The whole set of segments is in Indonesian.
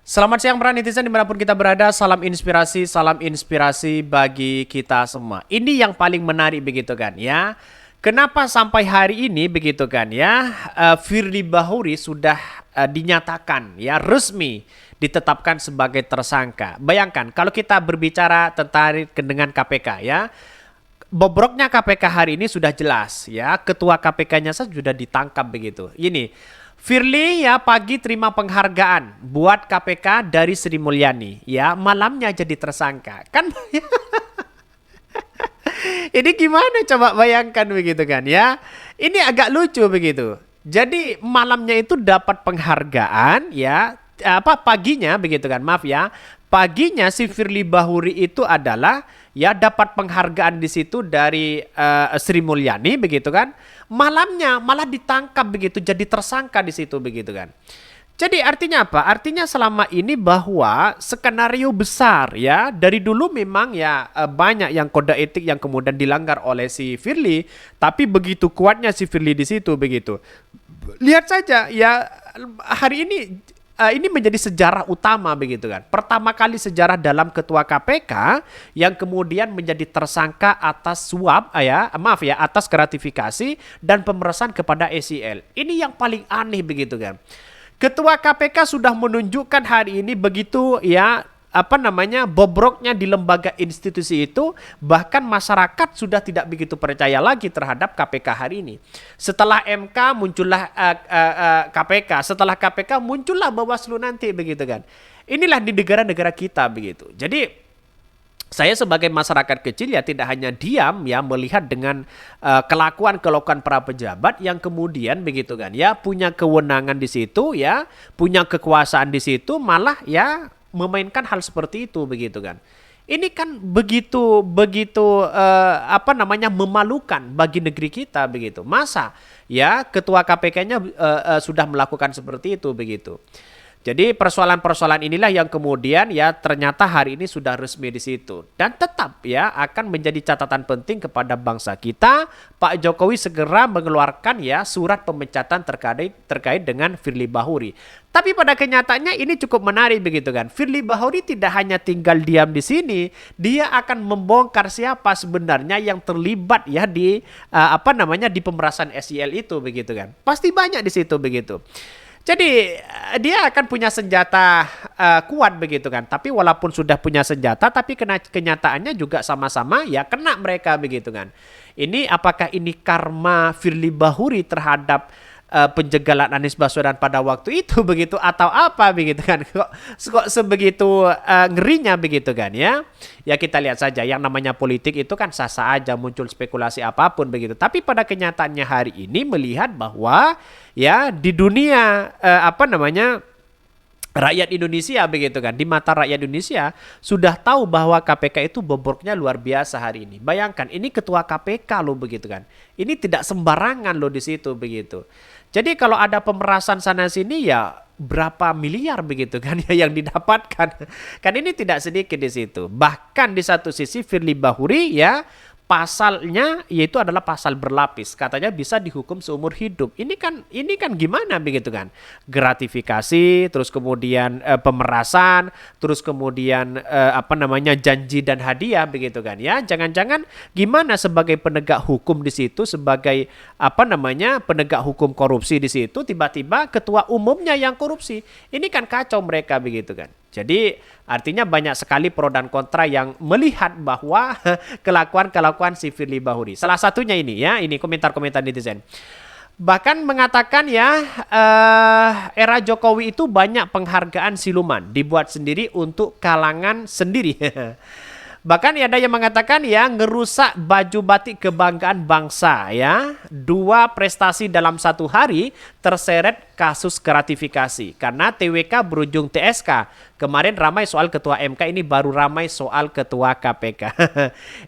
Selamat siang para netizen dimanapun kita berada, salam inspirasi bagi kita semua. Ini yang paling menarik begitu kan ya. Kenapa sampai hari ini begitu kan ya, Firly Bahuri sudah dinyatakan ya resmi ditetapkan sebagai tersangka. Bayangkan kalau kita berbicara tentang dengan KPK ya, bobroknya KPK hari ini sudah jelas ya, ketua KPK-nya sudah ditangkap begitu. Ini Firly ya pagi terima penghargaan buat KPK dari Sri Mulyani ya, malamnya jadi tersangka. Kan ini gimana coba bayangkan begitu kan ya. Ini agak lucu begitu. Jadi malamnya itu dapat penghargaan ya, apa paginya begitu kan, maaf ya. Paginya si Firly Bahuri itu adalah ya dapat penghargaan di situ dari Sri Mulyani begitu kan. Malamnya malah ditangkap begitu, jadi tersangka di situ begitu kan. Jadi artinya apa? Artinya selama ini bahwa skenario besar ya, dari dulu memang ya banyak yang kode etik yang kemudian dilanggar oleh si Firly, tapi begitu kuatnya si Firly di situ begitu. Lihat saja ya, hari ini menjadi sejarah utama begitu kan. Pertama kali sejarah dalam ketua KPK yang kemudian menjadi tersangka atas suap maaf ya, atas gratifikasi dan pemerasan kepada SEL. Ini yang paling aneh begitu kan. Ketua KPK sudah menunjukkan hari ini begitu ya, apa namanya, bobroknya di lembaga institusi itu, bahkan masyarakat sudah tidak begitu percaya lagi terhadap KPK hari ini. Setelah MK muncullah KPK, setelah KPK muncullah Bawaslu nanti begitu kan. Inilah di negara-negara kita begitu. Jadi saya sebagai masyarakat kecil ya tidak hanya diam ya melihat dengan kelakuan-kelakuan para pejabat yang kemudian begitu kan ya punya kewenangan di situ ya, punya kekuasaan di situ, malah ya memainkan hal seperti itu begitu kan. Ini kan begitu apa namanya, memalukan bagi negeri kita begitu. Masa ya ketua KPK-nya sudah melakukan seperti itu begitu. Jadi persoalan-persoalan inilah yang kemudian ya ternyata hari ini sudah resmi di situ, dan tetap ya akan menjadi catatan penting kepada bangsa kita. Pak Jokowi segera mengeluarkan ya surat pemecatan terkait dengan Firly Bahuri. Tapi pada kenyataannya ini cukup menarik begitu kan. Firly Bahuri tidak hanya tinggal diam di sini, dia akan membongkar siapa sebenarnya yang terlibat ya di apa namanya, di pemerasan SEL itu begitu kan. Pasti banyak di situ begitu. Jadi dia akan punya senjata kuat begitu kan. Tapi walaupun sudah punya senjata, tapi kenyataannya juga sama-sama ya kena mereka begitu kan. Ini apakah ini karma Firly Bahuri terhadap penjagalan Anies Baswedan pada waktu itu begitu, atau apa begitu kan? Kok sebegitu ngerinya begitu kan ya? Ya kita lihat saja, yang namanya politik itu kan sah-sah aja muncul spekulasi apapun begitu. Tapi pada kenyataannya hari ini melihat bahwa ya di dunia apa namanya, rakyat Indonesia begitu kan, di mata rakyat Indonesia sudah tahu bahwa KPK itu bobroknya luar biasa hari ini. Bayangkan ini ketua KPK loh begitu kan. Ini tidak sembarangan loh di situ begitu. Jadi kalau ada pemerasan sana sini ya berapa miliar begitu kan ya yang didapatkan. Kan ini tidak sedikit di situ. Bahkan di satu sisi Firly Bahuri ya pasalnya yaitu adalah pasal berlapis, katanya bisa dihukum seumur hidup. Ini kan gimana begitu kan, gratifikasi, terus kemudian pemerasan, terus kemudian apa namanya, janji dan hadiah begitu kan ya. Jangan-jangan gimana sebagai penegak hukum di situ, sebagai apa namanya, penegak hukum korupsi di situ, tiba-tiba ketua umumnya yang korupsi. Ini kan kacau mereka begitu kan. Jadi artinya banyak sekali pro dan kontra yang melihat bahwa kelakuan si Firly Bahuri. Salah satunya ini ya, ini komentar-komentar netizen. Bahkan mengatakan ya era Jokowi itu banyak penghargaan siluman dibuat sendiri untuk kalangan sendiri. Bahkan ada yang mengatakan ya ngerusak baju batik kebanggaan bangsa ya. 2 prestasi dalam 1 hari terseret kasus gratifikasi karena TWK berujung TSK. Kemarin ramai soal ketua MK, ini baru ramai soal ketua KPK.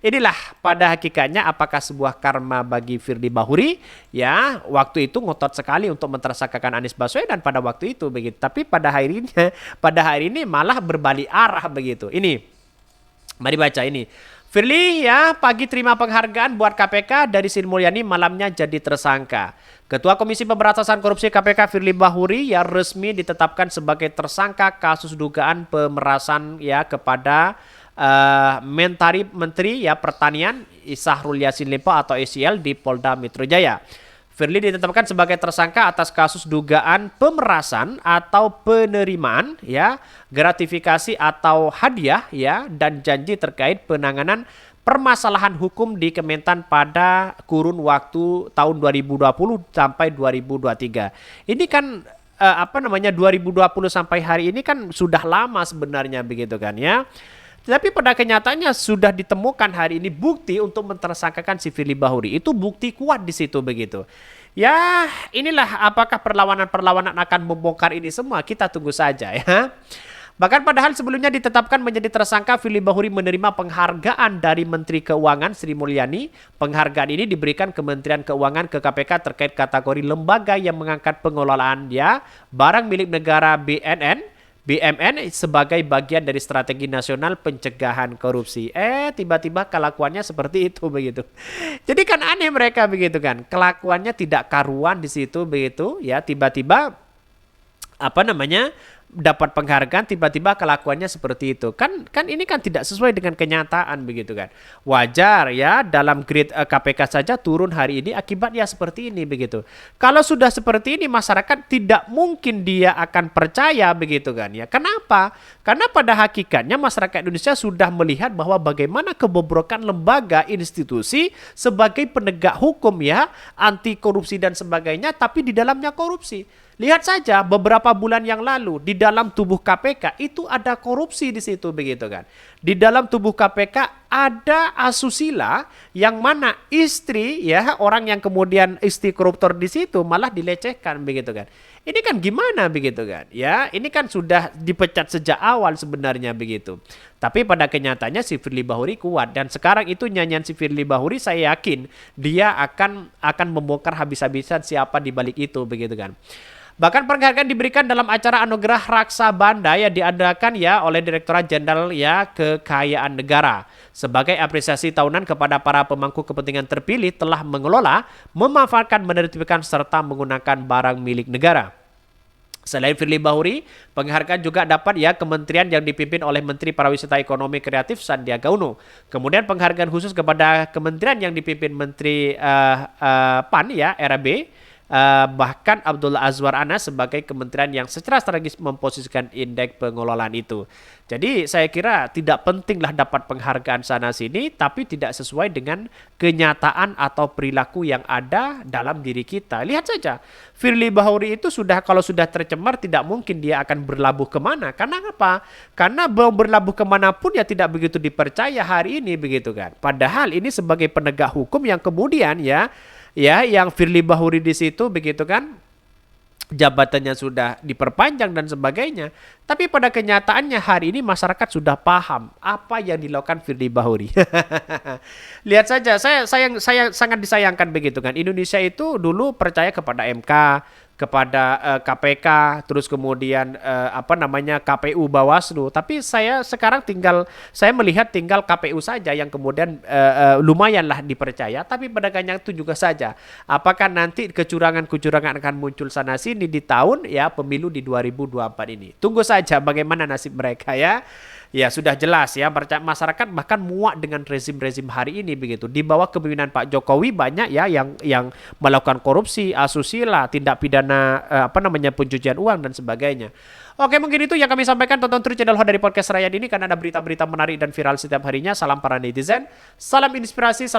Inilah pada hakikatnya apakah sebuah karma bagi Firly Bahuri ya, waktu itu ngotot sekali untuk mentersangkakan Anies Baswedan pada waktu itu begitu. Tapi pada hari ini malah berbalik arah begitu. Ini mari baca ini. Firly ya pagi terima penghargaan buat KPK dari Sri Mulyani, malamnya jadi tersangka. Ketua Komisi Pemberantasan Korupsi KPK Firly Bahuri ya resmi ditetapkan sebagai tersangka kasus dugaan pemerasan ya kepada Menteri ya Pertanian Syahrul Yassin Limpo atau SYL di Polda Metro Jaya. Firly ditetapkan sebagai tersangka atas kasus dugaan pemerasan atau penerimaan ya, gratifikasi atau hadiah ya dan janji terkait penanganan permasalahan hukum di Kementan pada kurun waktu tahun 2020 sampai 2023. Ini kan 2020 sampai hari ini kan sudah lama sebenarnya begitu kan ya. Tapi pada kenyataannya sudah ditemukan hari ini bukti untuk mentersangkakan si Firly Bahuri. Itu bukti kuat di situ begitu. Ya, inilah apakah perlawanan-perlawanan akan membongkar ini semua, kita tunggu saja ya. Bahkan padahal sebelumnya ditetapkan menjadi tersangka, Firly Bahuri menerima penghargaan dari Menteri Keuangan Sri Mulyani. Penghargaan ini diberikan Kementerian Keuangan ke KPK terkait kategori lembaga yang mengangkat pengelolaan ya barang milik negara BMN sebagai bagian dari strategi nasional pencegahan korupsi. Tiba-tiba kelakuannya seperti itu begitu. Jadi kan aneh mereka begitu kan. Kelakuannya tidak karuan di situ begitu ya, tiba-tiba dapat penghargaan, tiba-tiba kelakuannya seperti itu. Kan ini kan tidak sesuai dengan kenyataan begitu kan. Wajar ya dalam grade KPK saja turun hari ini akibatnya seperti ini begitu. Kalau sudah seperti ini masyarakat tidak mungkin dia akan percaya begitu kan ya. Kenapa? Karena pada hakikatnya masyarakat Indonesia sudah melihat bahwa bagaimana kebobrokan lembaga institusi sebagai penegak hukum ya, anti korupsi dan sebagainya, tapi di dalamnya korupsi. Lihat saja beberapa bulan yang lalu di dalam tubuh KPK itu ada korupsi di situ begitu kan. Di dalam tubuh KPK ada asusila yang mana istri ya orang yang kemudian istri koruptor di situ malah dilecehkan begitu kan. Ini kan gimana begitu kan? Ya, ini kan sudah dipecat sejak awal sebenarnya begitu. Tapi pada kenyataannya si Firly Bahuri kuat dan sekarang itu nyanyian si Firly Bahuri saya yakin dia akan membongkar habis-habisan siapa di balik itu begitu kan. Bahkan penghargaan diberikan dalam acara Anugerah Raksa Banda yang diadakan ya oleh Direktorat Jenderal ya Kekayaan Negara. Sebagai apresiasi tahunan kepada para pemangku kepentingan terpilih telah mengelola, memanfaatkan, menertibkan serta menggunakan barang milik negara. Selain Firly Bahuri, penghargaan juga dapat ya kementerian yang dipimpin oleh Menteri Pariwisata Ekonomi Kreatif Sandiaga Uno. Kemudian penghargaan khusus kepada kementerian yang dipimpin Menteri PAN ya RAB. Bahkan Abdullah Azwar Anas sebagai kementerian yang secara strategis memposisikan indeks pengelolaan itu. Jadi saya kira tidak pentinglah dapat penghargaan sana sini, tapi tidak sesuai dengan kenyataan atau perilaku yang ada dalam diri kita. Lihat saja, Firly Bahuri itu kalau sudah tercemar tidak mungkin dia akan berlabuh kemana. Karena apa? Karena mau berlabuh kemanapun ya tidak begitu dipercaya hari ini begitu kan. Padahal ini sebagai penegak hukum yang kemudian ya yang Firly Bahuri di situ begitu kan jabatannya sudah diperpanjang dan sebagainya, tapi pada kenyataannya hari ini masyarakat sudah paham apa yang dilakukan Firly Bahuri. Lihat saja, saya sangat disayangkan begitu kan. Indonesia itu dulu percaya kepada MK, kepada KPK, terus kemudian KPU Bawaslu. Tapi saya sekarang saya melihat tinggal KPU saja yang kemudian lumayanlah dipercaya. Tapi pada kenyataannya itu juga saja. Apakah nanti kecurangan-kecurangan akan muncul sana sini di tahun ya pemilu di 2024 ini? Tunggu saja bagaimana nasib mereka ya. Ya sudah jelas ya, masyarakat bahkan muak dengan rezim-rezim hari ini begitu. Di bawah kepemimpinan Pak Jokowi banyak ya yang melakukan korupsi, asusila, tindak pidana pencucian uang dan sebagainya. Oke, mungkin itu yang kami sampaikan. Tonton terus channel Hodari Podcast Rakyat ini karena ada berita-berita menarik dan viral setiap harinya. Salam para netizen, salam inspirasi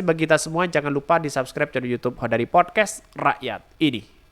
bagi kita semua. Jangan lupa di subscribe channel YouTube Hodari Podcast Rakyat ini.